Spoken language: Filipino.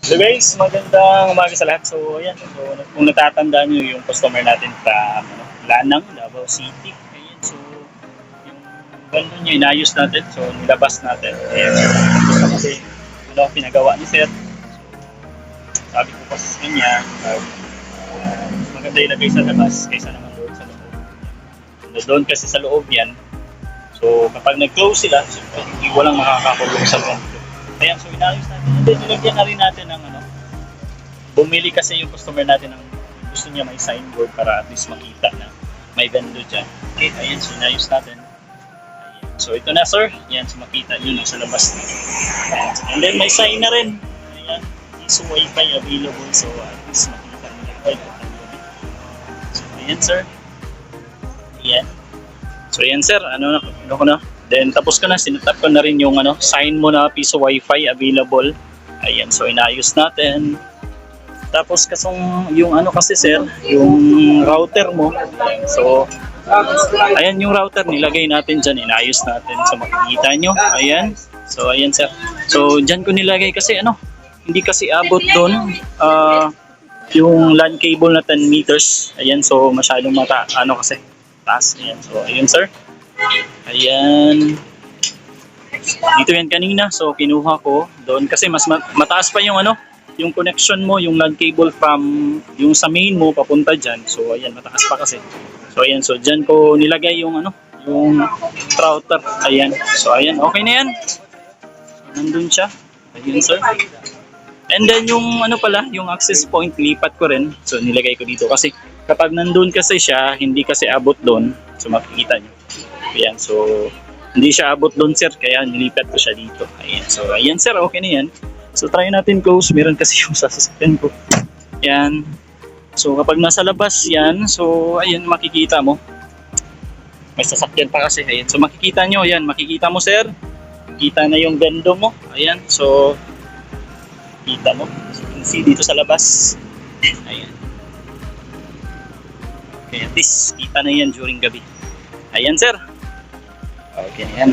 So guys, magandang umaga sa lahat. So ayan, so, kung natatandaan nyo yung customer natin from Lanang, Davao City. Ayan, so yung bando niya inayos natin, so nilabas natin. Ayan, so gusto kasi pinagawa ni Sir. So sabi ko kasi sa kanya, maganda ilagay sa labas kaysa naman doon sa loob. So, doon kasi sa loob yan. So kapag nag-close sila, so, walang makakakulong sa loob. Ayan, so inayos natin. And then nilagyan na rin natin ng bumili kasi yung customer natin ng gusto niya may signboard para at least makita na may vendo dyan. Okay, ayan, so inayos natin. Ayan. So ito na sir, ayan, so makita nyo nasa labas na. Ayan. And then may sign na rin. Ayan, is wifi available, so at least makita nyo yung wifi. So ayan sir. Ayan. So ayan sir, ano ko na? Then tapos ko na, sinetap ko na rin yung sign mo na piso wifi available. Ayan, so inayos natin. Tapos kasong yung kasi sir, yung router mo. Ayan, so ayan yung router, nilagay natin dyan, inayos natin. So makikita nyo, ayan. So ayan sir. So dyan ko nilagay kasi hindi kasi abot doon yung LAN cable na 10 meters. Ayan, so masyadong kasi taas. Ayan, so ayun sir. Ayan. Dito yan kanina, so kinuha ko doon kasi mas mataas pa yung yung connection mo, yung LAN cable from yung sa main mo papunta diyan. So ayan, mataas pa kasi. So ayan, so diyan ko nilagay yung yung router. Ayan. So ayan, okay na yan. So, nandun siya. Ayan sir. And then yung pala, yung access point lipat ko rin. So nilagay ko dito kasi kapag nandun kasi siya, hindi kasi abot doon. So makikita niyo. Ayan, so hindi siya abot doon sir, kaya nilipat ko siya dito. Ayan, so ayan sir, okay na yan. So try natin close, meron kasi yung sasakyan ko. Ayan. So kapag nasa labas yan, so ayan makikita mo. May sasakyan pa kasi. Ayan, so makikita nyo, ayan, makikita mo sir. Kita na yung vendo mo. Ayan, so kita mo. So you can see dito sa labas. Ayan. Okay, at least kita na yan during gabi. Ayan sir. Okay, yan.